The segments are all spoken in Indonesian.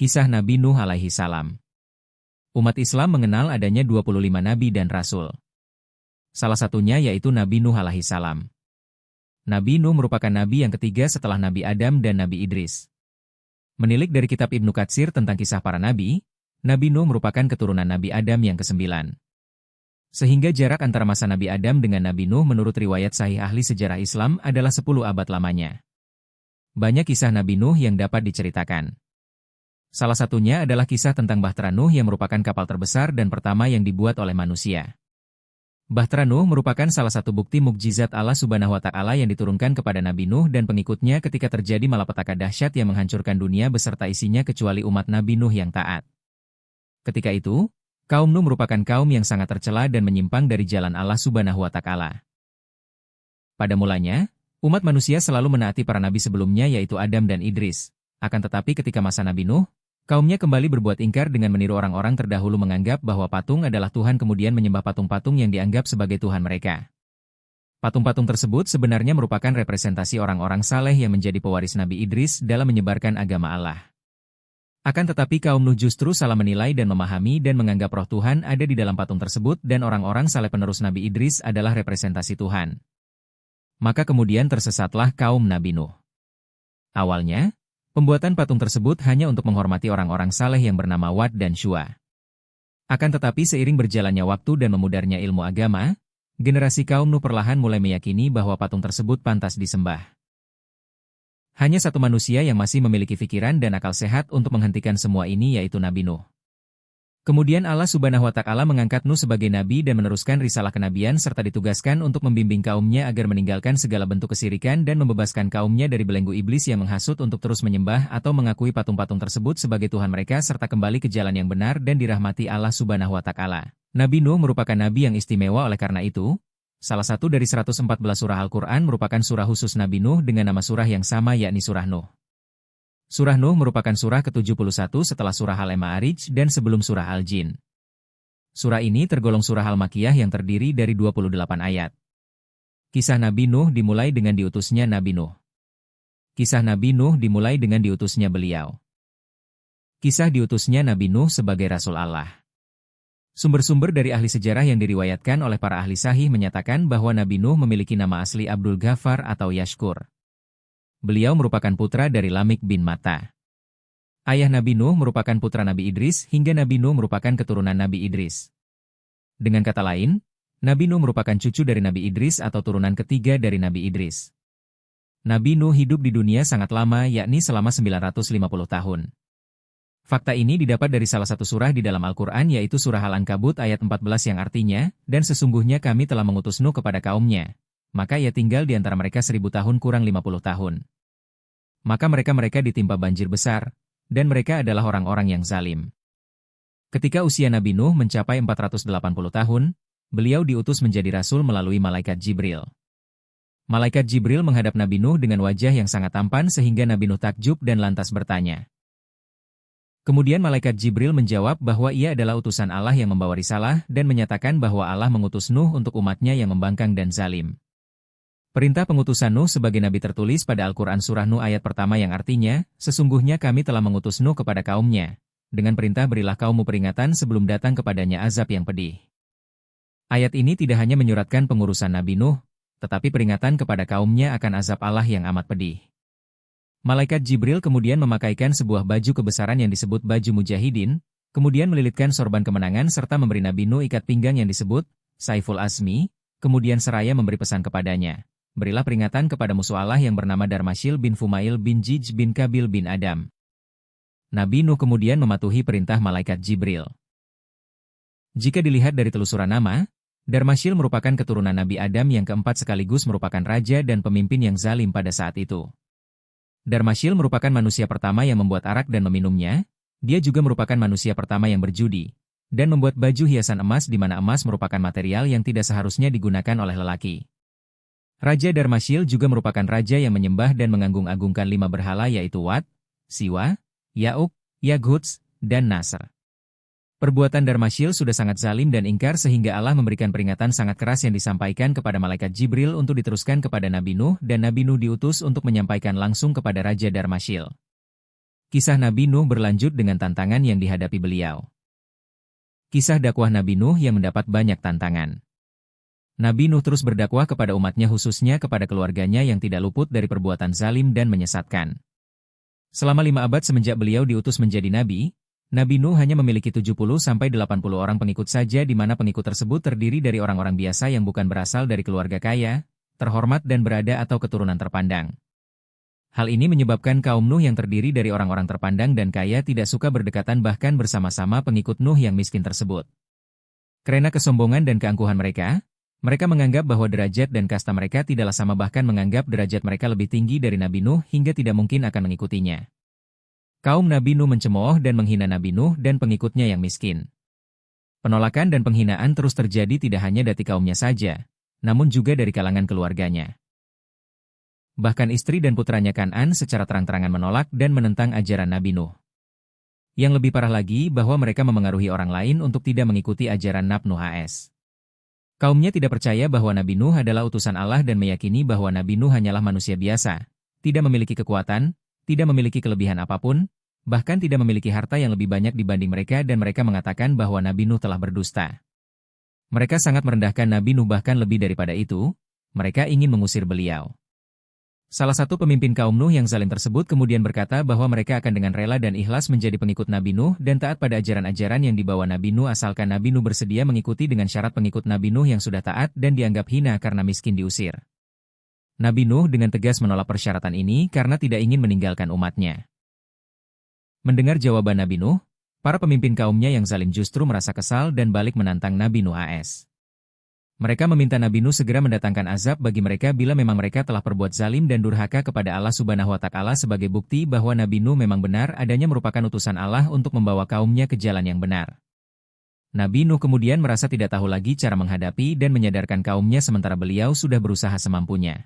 Kisah Nabi Nuh alaihi salam. Umat Islam mengenal adanya 25 nabi dan rasul. Salah satunya yaitu Nabi Nuh alaihi salam. Nabi Nuh merupakan nabi yang ketiga setelah Nabi Adam dan Nabi Idris. Menilik dari kitab Ibnu Katsir tentang kisah para nabi, Nabi Nuh merupakan keturunan Nabi Adam yang ke-9. Sehingga jarak antara masa Nabi Adam dengan Nabi Nuh menurut riwayat sahih ahli sejarah Islam adalah 10 abad lamanya. Banyak kisah Nabi Nuh yang dapat diceritakan. Salah satunya adalah kisah tentang Bahtera Nuh yang merupakan kapal terbesar dan pertama yang dibuat oleh manusia. Bahtera Nuh merupakan salah satu bukti mukjizat Allah Subhanahu wa Ta'ala yang diturunkan kepada Nabi Nuh dan pengikutnya ketika terjadi malapetaka dahsyat yang menghancurkan dunia beserta isinya kecuali umat Nabi Nuh yang taat. Ketika itu, kaum Nuh merupakan kaum yang sangat tercela dan menyimpang dari jalan Allah Subhanahu wa Ta'ala. Pada mulanya, umat manusia selalu menaati para nabi sebelumnya yaitu Adam dan Idris. Akan tetapi ketika masa Nabi Nuh, kaumnya kembali berbuat ingkar dengan meniru orang-orang terdahulu menganggap bahwa patung adalah Tuhan kemudian menyembah patung-patung yang dianggap sebagai Tuhan mereka. Patung-patung tersebut sebenarnya merupakan representasi orang-orang saleh yang menjadi pewaris Nabi Idris dalam menyebarkan agama Allah. Akan tetapi kaum Nuh justru salah menilai dan memahami dan menganggap roh Tuhan ada di dalam patung tersebut dan orang-orang saleh penerus Nabi Idris adalah representasi Tuhan. Maka kemudian tersesatlah kaum Nabi Nuh. Awalnya, pembuatan patung tersebut hanya untuk menghormati orang-orang saleh yang bernama Wad dan Syu'a. Akan tetapi seiring berjalannya waktu dan memudarnya ilmu agama, generasi kaum Nuh perlahan mulai meyakini bahwa patung tersebut pantas disembah. Hanya satu manusia yang masih memiliki pikiran dan akal sehat untuk menghentikan semua ini yaitu Nabi Nuh. Kemudian Allah Subhanahu wa Ta'ala mengangkat Nuh sebagai nabi dan meneruskan risalah kenabian serta ditugaskan untuk membimbing kaumnya agar meninggalkan segala bentuk kesirikan dan membebaskan kaumnya dari belenggu iblis yang menghasut untuk terus menyembah atau mengakui patung-patung tersebut sebagai Tuhan mereka serta kembali ke jalan yang benar dan dirahmati Allah Subhanahu wa Ta'ala. Nabi Nuh merupakan nabi yang istimewa oleh karena itu, salah satu dari 114 surah Al-Quran merupakan surah khusus Nabi Nuh dengan nama surah yang sama yakni surah Nuh. Surah Nuh merupakan surah ke-71 setelah surah Al-Ma'arij dan sebelum surah Al-Jin. Surah ini tergolong surah Al-Makiyah yang terdiri dari 28 ayat. Kisah Nabi Nuh dimulai dengan diutusnya Nabi Nuh. Kisah Nabi Nuh dimulai dengan diutusnya beliau. Kisah diutusnya Nabi Nuh sebagai Rasul Allah. Sumber-sumber dari ahli sejarah yang diriwayatkan oleh para ahli sahih menyatakan bahwa Nabi Nuh memiliki nama asli Abdul Ghaffar atau Yashkur. Beliau merupakan putra dari Lamik bin Mata. Ayah Nabi Nuh merupakan putra Nabi Idris hingga Nabi Nuh merupakan keturunan Nabi Idris. Dengan kata lain, Nabi Nuh merupakan cucu dari Nabi Idris atau turunan ketiga dari Nabi Idris. Nabi Nuh hidup di dunia sangat lama yakni selama 950 tahun. Fakta ini didapat dari salah satu surah di dalam Al-Quran yaitu surah Al-Ankabut ayat 14 yang artinya, dan sesungguhnya kami telah mengutus Nuh kepada kaumnya. Maka ia tinggal di antara mereka 1000 tahun kurang 50 tahun. Maka mereka ditimpa banjir besar, dan mereka adalah orang-orang yang zalim. Ketika usia Nabi Nuh mencapai 480 tahun, beliau diutus menjadi rasul melalui malaikat Jibril. Malaikat Jibril menghadap Nabi Nuh dengan wajah yang sangat tampan sehingga Nabi Nuh takjub dan lantas bertanya. Kemudian malaikat Jibril menjawab bahwa ia adalah utusan Allah yang membawa risalah dan menyatakan bahwa Allah mengutus Nuh untuk umatnya yang membangkang dan zalim. Perintah pengutusan Nuh sebagai nabi tertulis pada Al-Quran surah Nuh ayat pertama yang artinya, sesungguhnya kami telah mengutus Nuh kepada kaumnya. Dengan perintah berilah kaummu peringatan sebelum datang kepadanya azab yang pedih. Ayat ini tidak hanya menyuratkan pengurusan Nabi Nuh, tetapi peringatan kepada kaumnya akan azab Allah yang amat pedih. Malaikat Jibril kemudian memakaikan sebuah baju kebesaran yang disebut baju mujahidin, kemudian melilitkan sorban kemenangan serta memberi Nabi Nuh ikat pinggang yang disebut Saiful Azmi, kemudian seraya memberi pesan kepadanya. Berilah peringatan kepada musuh Allah yang bernama Darmashil bin Fumail bin Jij bin Kabil bin Adam. Nabi Nuh kemudian mematuhi perintah malaikat Jibril. Jika dilihat dari telusuran nama, Darmashil merupakan keturunan Nabi Adam yang keempat sekaligus merupakan raja dan pemimpin yang zalim pada saat itu. Darmashil merupakan manusia pertama yang membuat arak dan meminumnya, dia juga merupakan manusia pertama yang berjudi, dan membuat baju hiasan emas di mana emas merupakan material yang tidak seharusnya digunakan oleh lelaki. Raja Darmashil juga merupakan raja yang menyembah dan menganggung-agungkan 5 berhala yaitu Wat, Siwa, Ya'uk, Yaghuts, dan Nasr. Perbuatan Darmashil sudah sangat zalim dan ingkar sehingga Allah memberikan peringatan sangat keras yang disampaikan kepada malaikat Jibril untuk diteruskan kepada Nabi Nuh dan Nabi Nuh diutus untuk menyampaikan langsung kepada Raja Darmashil. Kisah Nabi Nuh berlanjut dengan tantangan yang dihadapi beliau. Kisah dakwah Nabi Nuh yang mendapat banyak tantangan. Nabi Nuh terus berdakwah kepada umatnya, khususnya kepada keluarganya yang tidak luput dari perbuatan zalim dan menyesatkan. Selama 5 abad semenjak beliau diutus menjadi nabi, Nabi Nuh hanya memiliki 70-80 orang pengikut saja, di mana pengikut tersebut terdiri dari orang-orang biasa yang bukan berasal dari keluarga kaya, terhormat dan berada atau keturunan terpandang. Hal ini menyebabkan kaum Nuh yang terdiri dari orang-orang terpandang dan kaya tidak suka berdekatan bahkan bersama-sama pengikut Nuh yang miskin tersebut. Karena kesombongan dan keangkuhan mereka menganggap bahwa derajat dan kasta mereka tidaklah sama, bahkan menganggap derajat mereka lebih tinggi dari Nabi Nuh hingga tidak mungkin akan mengikutinya. Kaum Nabi Nuh mencemooh dan menghina Nabi Nuh dan pengikutnya yang miskin. Penolakan dan penghinaan terus terjadi tidak hanya dari kaumnya saja, namun juga dari kalangan keluarganya. Bahkan istri dan putranya Kan'an secara terang-terangan menolak dan menentang ajaran Nabi Nuh. Yang lebih parah lagi bahwa mereka memengaruhi orang lain untuk tidak mengikuti ajaran Nabi Nuh AS. Kaumnya tidak percaya bahwa Nabi Nuh adalah utusan Allah dan meyakini bahwa Nabi Nuh hanyalah manusia biasa, tidak memiliki kekuatan, tidak memiliki kelebihan apapun, bahkan tidak memiliki harta yang lebih banyak dibanding mereka, dan mereka mengatakan bahwa Nabi Nuh telah berdusta. Mereka sangat merendahkan Nabi Nuh, bahkan lebih daripada itu, mereka ingin mengusir beliau. Salah satu pemimpin kaum Nuh yang zalim tersebut kemudian berkata bahwa mereka akan dengan rela dan ikhlas menjadi pengikut Nabi Nuh dan taat pada ajaran-ajaran yang dibawa Nabi Nuh asalkan Nabi Nuh bersedia mengikuti, dengan syarat pengikut Nabi Nuh yang sudah taat dan dianggap hina karena miskin diusir. Nabi Nuh dengan tegas menolak persyaratan ini karena tidak ingin meninggalkan umatnya. Mendengar jawaban Nabi Nuh, para pemimpin kaumnya yang zalim justru merasa kesal dan balik menantang Nabi Nuh AS. Mereka meminta Nabi Nuh segera mendatangkan azab bagi mereka bila memang mereka telah berbuat zalim dan durhaka kepada Allah Subhanahu wa Ta'ala, sebagai bukti bahwa Nabi Nuh memang benar adanya merupakan utusan Allah untuk membawa kaumnya ke jalan yang benar. Nabi Nuh kemudian merasa tidak tahu lagi cara menghadapi dan menyadarkan kaumnya, sementara beliau sudah berusaha semampunya.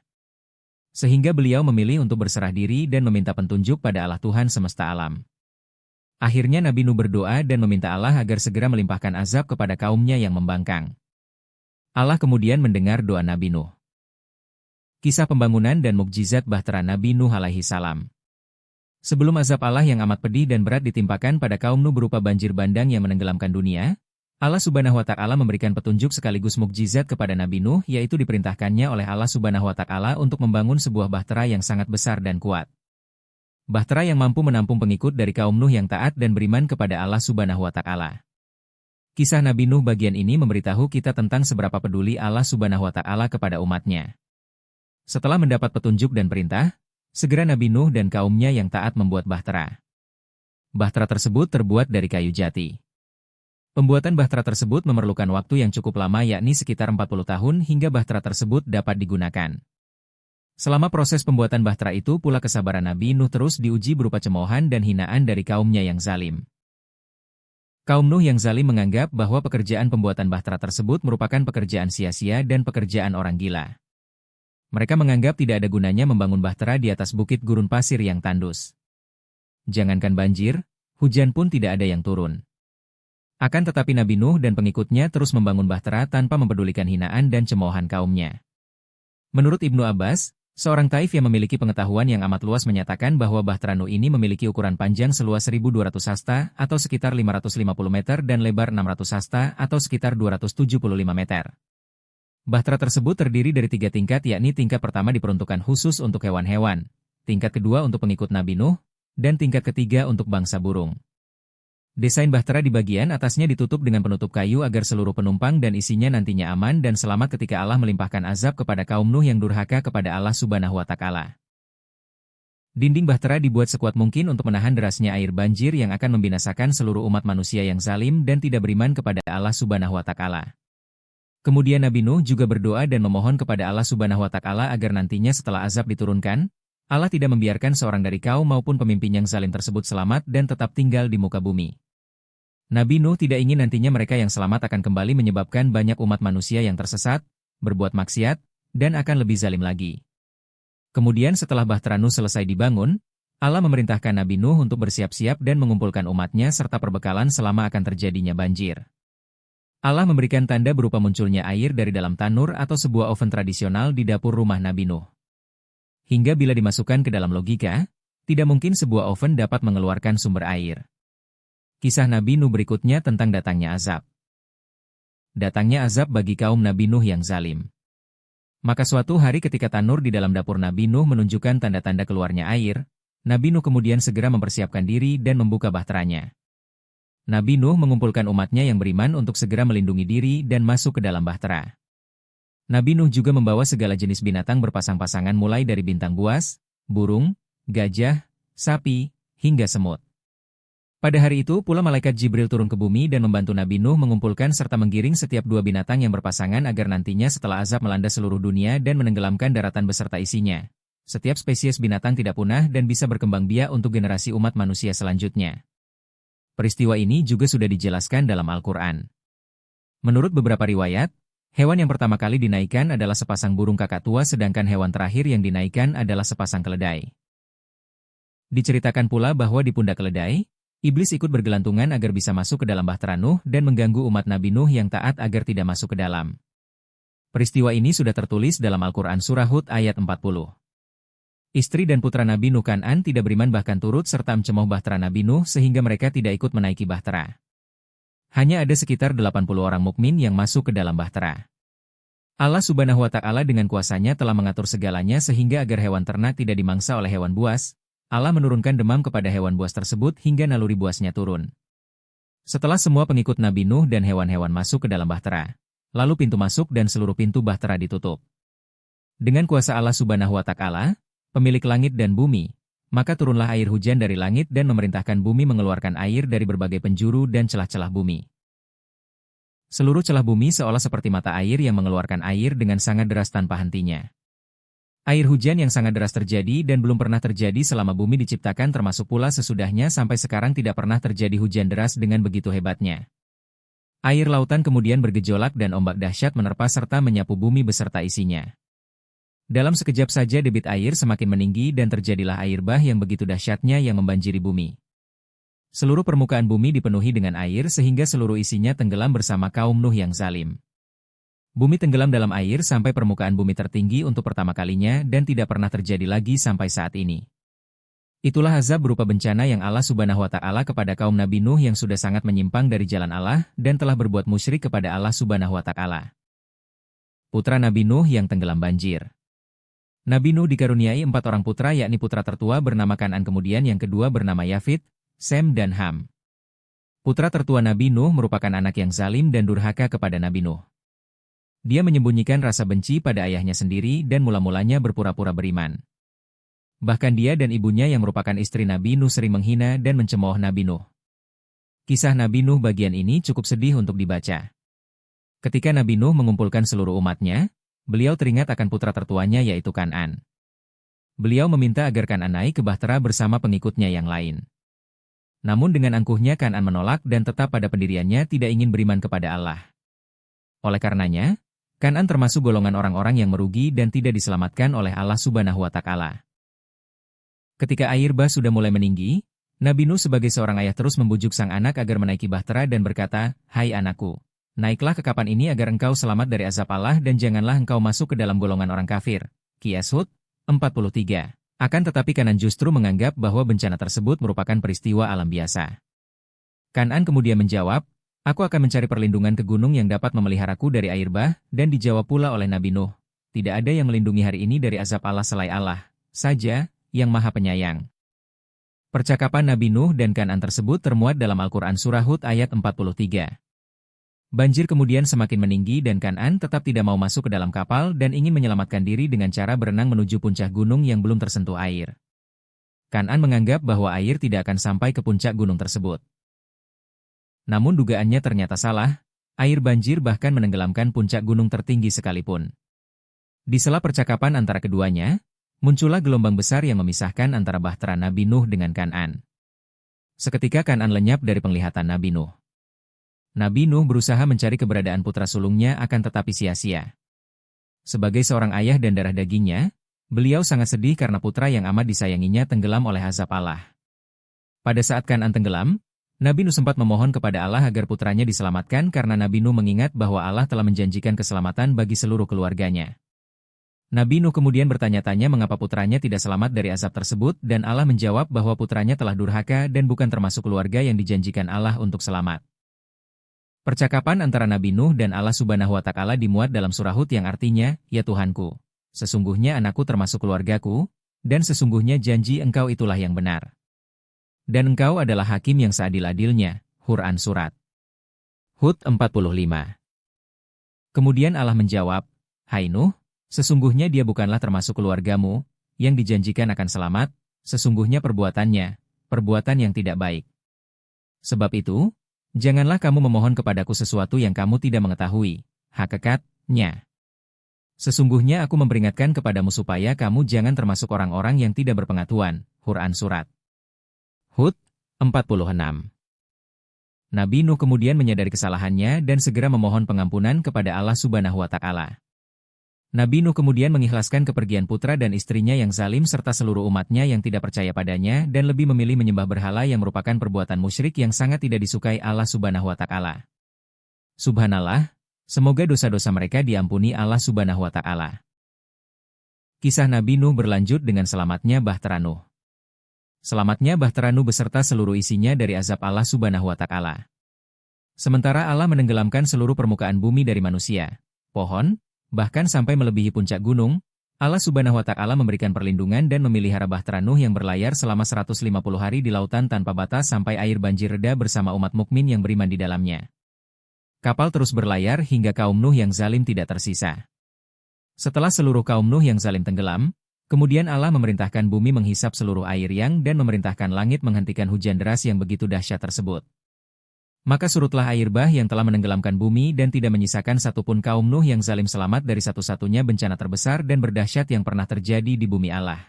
Sehingga beliau memilih untuk berserah diri dan meminta petunjuk pada Allah Tuhan semesta alam. Akhirnya Nabi Nuh berdoa dan meminta Allah agar segera melimpahkan azab kepada kaumnya yang membangkang. Allah kemudian mendengar doa Nabi Nuh. Kisah pembangunan dan mukjizat bahtera Nabi Nuh alaihi salam. Sebelum azab Allah yang amat pedih dan berat ditimpakan pada kaum Nuh berupa banjir bandang yang menenggelamkan dunia, Allah Subhanahu wa Ta'ala memberikan petunjuk sekaligus mukjizat kepada Nabi Nuh, yaitu diperintahkannya oleh Allah Subhanahu wa Ta'ala untuk membangun sebuah bahtera yang sangat besar dan kuat. Bahtera yang mampu menampung pengikut dari kaum Nuh yang taat dan beriman kepada Allah Subhanahu wa Ta'ala. Kisah Nabi Nuh bagian ini memberitahu kita tentang seberapa peduli Allah Subhanahu wa Ta'ala kepada umatnya. Setelah mendapat petunjuk dan perintah, segera Nabi Nuh dan kaumnya yang taat membuat bahtera. Bahtera tersebut terbuat dari kayu jati. Pembuatan bahtera tersebut memerlukan waktu yang cukup lama, yakni sekitar 40 tahun hingga bahtera tersebut dapat digunakan. Selama proses pembuatan bahtera itu pula kesabaran Nabi Nuh terus diuji berupa cemoohan dan hinaan dari kaumnya yang zalim. Kaum Nuh yang zalim menganggap bahwa pekerjaan pembuatan bahtera tersebut merupakan pekerjaan sia-sia dan pekerjaan orang gila. Mereka menganggap tidak ada gunanya membangun bahtera di atas bukit gurun pasir yang tandus. Jangankan banjir, hujan pun tidak ada yang turun. Akan tetapi Nabi Nuh dan pengikutnya terus membangun bahtera tanpa mempedulikan hinaan dan cemoohan kaumnya. Menurut Ibnu Abbas, seorang Taif yang memiliki pengetahuan yang amat luas menyatakan bahwa bahtera Nuh ini memiliki ukuran panjang seluas 1.200 hasta atau sekitar 550 meter dan lebar 600 hasta atau sekitar 275 meter. Bahtera tersebut terdiri dari 3 tingkat, yakni tingkat pertama diperuntukkan khusus untuk hewan-hewan, tingkat kedua untuk pengikut Nabi Nuh, dan tingkat ketiga untuk bangsa burung. Desain bahtera di bagian atasnya ditutup dengan penutup kayu agar seluruh penumpang dan isinya nantinya aman dan selamat ketika Allah melimpahkan azab kepada kaum Nuh yang durhaka kepada Allah Subhanahu wa Ta'ala. Dinding bahtera dibuat sekuat mungkin untuk menahan derasnya air banjir yang akan membinasakan seluruh umat manusia yang zalim dan tidak beriman kepada Allah Subhanahu wa Ta'ala. Kemudian Nabi Nuh juga berdoa dan memohon kepada Allah Subhanahu wa Ta'ala agar nantinya setelah azab diturunkan, Allah tidak membiarkan seorang dari kaum maupun pemimpin yang zalim tersebut selamat dan tetap tinggal di muka bumi. Nabi Nuh tidak ingin nantinya mereka yang selamat akan kembali menyebabkan banyak umat manusia yang tersesat, berbuat maksiat, dan akan lebih zalim lagi. Kemudian setelah bahtera Nuh selesai dibangun, Allah memerintahkan Nabi Nuh untuk bersiap-siap dan mengumpulkan umatnya serta perbekalan selama akan terjadinya banjir. Allah memberikan tanda berupa munculnya air dari dalam tanur atau sebuah oven tradisional di dapur rumah Nabi Nuh. Hingga bila dimasukkan ke dalam logika, Tidak mungkin sebuah oven dapat mengeluarkan sumber air. Kisah Nabi Nuh berikutnya tentang datangnya azab. Datangnya azab bagi kaum Nabi Nuh yang zalim. Maka suatu hari ketika tanur di dalam dapur Nabi Nuh menunjukkan tanda-tanda keluarnya air, Nabi Nuh kemudian segera mempersiapkan diri dan membuka bahteranya. Nabi Nuh mengumpulkan umatnya yang beriman untuk segera melindungi diri dan masuk ke dalam bahtera. Nabi Nuh juga membawa segala jenis binatang berpasang-pasangan mulai dari bintang buas, burung, gajah, sapi, hingga semut. Pada hari itu pula malaikat Jibril turun ke bumi dan membantu Nabi Nuh mengumpulkan serta menggiring setiap dua binatang yang berpasangan agar nantinya setelah azab melanda seluruh dunia dan menenggelamkan daratan beserta isinya, setiap spesies binatang tidak punah dan bisa berkembang biak untuk generasi umat manusia selanjutnya. Peristiwa ini juga sudah dijelaskan dalam Al-Quran. Menurut beberapa riwayat, hewan yang pertama kali dinaikkan adalah sepasang burung kakak tua sedangkan hewan terakhir yang dinaikkan adalah sepasang keledai. Diceritakan pula bahwa di pundak keledai, Iblis ikut bergelantungan agar bisa masuk ke dalam bahtera Nuh dan mengganggu umat Nabi Nuh yang taat agar tidak masuk ke dalam. Peristiwa ini sudah tertulis dalam Al-Quran Surah Hud ayat 40. Istri dan putra Nabi Nuh Kan'an tidak beriman bahkan turut serta mencemooh bahtera Nabi Nuh sehingga mereka tidak ikut menaiki bahtera. Hanya ada sekitar 80 orang mukmin yang masuk ke dalam bahtera. Allah Subhanahu wa Ta'ala dengan kuasanya telah mengatur segalanya sehingga agar hewan ternak tidak dimangsa oleh hewan buas. Allah menurunkan demam kepada hewan buas tersebut hingga naluri buasnya turun. Setelah semua pengikut Nabi Nuh dan hewan-hewan masuk ke dalam bahtera, lalu pintu masuk dan seluruh pintu bahtera ditutup. Dengan kuasa Allah Subhanahu wa Ta'ala, pemilik langit dan bumi, maka turunlah air hujan dari langit dan memerintahkan bumi mengeluarkan air dari berbagai penjuru dan celah-celah bumi. Seluruh celah bumi seolah seperti mata air yang mengeluarkan air dengan sangat deras tanpa hentinya. Air hujan yang sangat deras terjadi dan belum pernah terjadi selama bumi diciptakan termasuk pula sesudahnya sampai sekarang tidak pernah terjadi hujan deras dengan begitu hebatnya. Air lautan kemudian bergejolak dan ombak dahsyat menerpa serta menyapu bumi beserta isinya. Dalam sekejap saja debit air semakin meninggi dan terjadilah air bah yang begitu dahsyatnya yang membanjiri bumi. Seluruh permukaan bumi dipenuhi dengan air sehingga seluruh isinya tenggelam bersama kaum Nuh yang zalim. Bumi tenggelam dalam air sampai permukaan bumi tertinggi untuk pertama kalinya dan tidak pernah terjadi lagi sampai saat ini. Itulah azab berupa bencana yang Allah Subhanahu wa Ta'ala kepada kaum Nabi Nuh yang sudah sangat menyimpang dari jalan Allah dan telah berbuat musyrik kepada Allah Subhanahu wa Ta'ala. Putra Nabi Nuh yang tenggelam banjir. Nabi Nuh dikaruniai 4 orang putra yakni putra tertua bernama Kan'an kemudian yang kedua bernama Yafid, Sem dan Ham. Putra tertua Nabi Nuh merupakan anak yang zalim dan durhaka kepada Nabi Nuh. Dia menyembunyikan rasa benci pada ayahnya sendiri dan mula-mulanya berpura-pura beriman. Bahkan dia dan ibunya yang merupakan istri Nabi Nuh sering menghina dan mencemooh Nabi Nuh. Kisah Nabi Nuh bagian ini cukup sedih untuk dibaca. Ketika Nabi Nuh mengumpulkan seluruh umatnya, beliau teringat akan putra tertuanya yaitu Kan'an. Beliau meminta agar Kan'an naik ke bahtera bersama pengikutnya yang lain. Namun dengan angkuhnya Kan'an menolak dan tetap pada pendiriannya tidak ingin beriman kepada Allah. Oleh karenanya, Kan'an termasuk golongan orang-orang yang merugi dan tidak diselamatkan oleh Allah Subhanahu wa Ta'ala. Ketika air bah sudah mulai meninggi, Nabi Nuh sebagai seorang ayah terus membujuk sang anak agar menaiki bahtera dan berkata, "Hai anakku, naiklah ke kapal ini agar engkau selamat dari azab Allah dan janganlah engkau masuk ke dalam golongan orang kafir." Qiyas Hud 43. Akan tetapi Kan'an justru menganggap bahwa bencana tersebut merupakan peristiwa alam biasa. Kan'an kemudian menjawab, "Aku akan mencari perlindungan ke gunung yang dapat memeliharaku dari air bah," dan dijawab pula oleh Nabi Nuh, "Tidak ada yang melindungi hari ini dari azab Allah selain Allah saja, yang Maha Penyayang." Percakapan Nabi Nuh dan Kan'an tersebut termuat dalam Al-Quran Surah Hud ayat 43. Banjir kemudian semakin meninggi dan Kan'an tetap tidak mau masuk ke dalam kapal dan ingin menyelamatkan diri dengan cara berenang menuju puncak gunung yang belum tersentuh air. Kan'an menganggap bahwa air tidak akan sampai ke puncak gunung tersebut. Namun dugaannya ternyata salah, air banjir bahkan menenggelamkan puncak gunung tertinggi sekalipun. Di sela percakapan antara keduanya, muncullah gelombang besar yang memisahkan antara bahtera Nabi Nuh dengan Kan'an. Seketika Kan'an lenyap dari penglihatan Nabi Nuh. Nabi Nuh berusaha mencari keberadaan putra sulungnya akan tetapi sia-sia. Sebagai seorang ayah dan darah dagingnya, beliau sangat sedih karena putra yang amat disayanginya tenggelam oleh azab Allah. Pada saat Kan'an tenggelam, Nabi Nuh sempat memohon kepada Allah agar putranya diselamatkan karena Nabi Nuh mengingat bahwa Allah telah menjanjikan keselamatan bagi seluruh keluarganya. Nabi Nuh kemudian bertanya-tanya mengapa putranya tidak selamat dari azab tersebut dan Allah menjawab bahwa putranya telah durhaka dan bukan termasuk keluarga yang dijanjikan Allah untuk selamat. Percakapan antara Nabi Nuh dan Allah Subhanahu wa Ta'ala dimuat dalam surah Hud yang artinya, "Ya Tuhanku, sesungguhnya anakku termasuk keluargaku, dan sesungguhnya janji engkau itulah yang benar. Dan engkau adalah hakim yang seadil-adilnya." Quran Surat Hud 45. Kemudian Allah menjawab, "Hai Nuh, sesungguhnya dia bukanlah termasuk keluargamu, yang dijanjikan akan selamat, sesungguhnya perbuatannya, perbuatan yang tidak baik. Sebab itu, janganlah kamu memohon kepadaku sesuatu yang kamu tidak mengetahui, hakikatnya. Sesungguhnya aku memperingatkan kepadamu supaya kamu jangan termasuk orang-orang yang tidak berpengetahuan." Quran Surat Hud 46. Nabi Nuh kemudian menyadari kesalahannya dan segera memohon pengampunan kepada Allah Subhanahu wa Ta'ala. Nabi Nuh kemudian mengikhlaskan kepergian putra dan istrinya yang zalim serta seluruh umatnya yang tidak percaya padanya dan lebih memilih menyembah berhala yang merupakan perbuatan musyrik yang sangat tidak disukai Allah Subhanahu wa Ta'ala. Subhanallah, semoga dosa-dosa mereka diampuni Allah Subhanahu wa Ta'ala. Kisah Nabi Nuh berlanjut dengan selamatnya Bahtera Nuh. Selamatnya Bahtera Nuh beserta seluruh isinya dari azab Allah Subhanahu wa Ta'ala. Sementara Allah menenggelamkan seluruh permukaan bumi dari manusia, pohon, bahkan sampai melebihi puncak gunung, Allah Subhanahu wa Ta'ala memberikan perlindungan dan memelihara Bahtera Nuh yang berlayar selama 150 hari di lautan tanpa batas sampai air banjir reda bersama umat mukmin yang beriman di dalamnya. Kapal terus berlayar hingga kaum Nuh yang zalim tidak tersisa. Setelah seluruh kaum Nuh yang zalim tenggelam, kemudian Allah memerintahkan bumi menghisap seluruh air yang dan memerintahkan langit menghentikan hujan deras yang begitu dahsyat tersebut. Maka surutlah air bah yang telah menenggelamkan bumi dan tidak menyisakan satupun kaum Nuh yang zalim selamat dari satu-satunya bencana terbesar dan berdahsyat yang pernah terjadi di bumi Allah.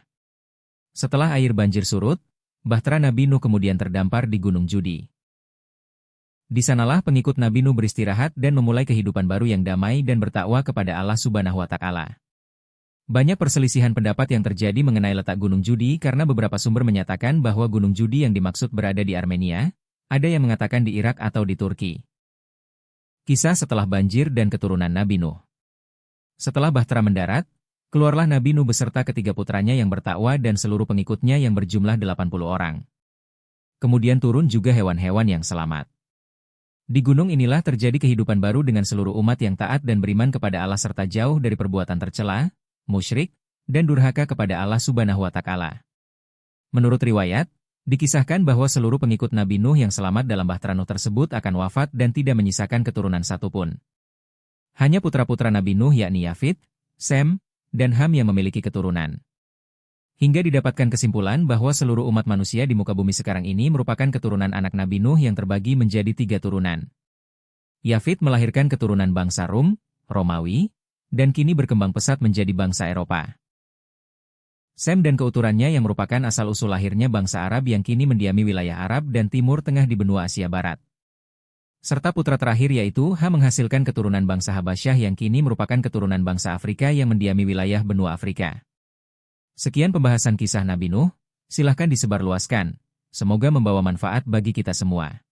Setelah air banjir surut, Bahtera Nabi Nuh kemudian terdampar di Gunung Judi. Di sanalah pengikut Nabi Nuh beristirahat dan memulai kehidupan baru yang damai dan bertakwa kepada Allah Subhanahu wa Ta'ala. Banyak perselisihan pendapat yang terjadi mengenai letak Gunung Judi karena beberapa sumber menyatakan bahwa Gunung Judi yang dimaksud berada di Armenia, ada yang mengatakan di Irak atau di Turki. Kisah setelah banjir dan keturunan Nabi Nuh. Setelah Bahtera mendarat, keluarlah Nabi Nuh beserta ketiga putranya yang bertakwa dan seluruh pengikutnya yang berjumlah 80 orang. Kemudian turun juga hewan-hewan yang selamat. Di gunung inilah terjadi kehidupan baru dengan seluruh umat yang taat dan beriman kepada Allah serta jauh dari perbuatan tercela, musyrik, dan durhaka kepada Allah Subhanahu wa Ta'ala. Menurut riwayat, dikisahkan bahwa seluruh pengikut Nabi Nuh yang selamat dalam Bahtera Nuh tersebut akan wafat dan tidak menyisakan keturunan satupun. Hanya putra-putra Nabi Nuh yakni Yafith, Sem, dan Ham yang memiliki keturunan. Hingga didapatkan kesimpulan bahwa seluruh umat manusia di muka bumi sekarang ini merupakan keturunan anak Nabi Nuh yang terbagi menjadi 3 turunan. Yafith melahirkan keturunan bangsa Rum, Romawi, dan kini berkembang pesat menjadi bangsa Eropa. Sem dan keuturannya yang merupakan asal-usul lahirnya bangsa Arab yang kini mendiami wilayah Arab dan Timur Tengah di benua Asia Barat. Serta putra terakhir yaitu Ham menghasilkan keturunan bangsa Habasyah yang kini merupakan keturunan bangsa Afrika yang mendiami wilayah benua Afrika. Sekian pembahasan kisah Nabi Nuh, silahkan disebarluaskan. Semoga membawa manfaat bagi kita semua.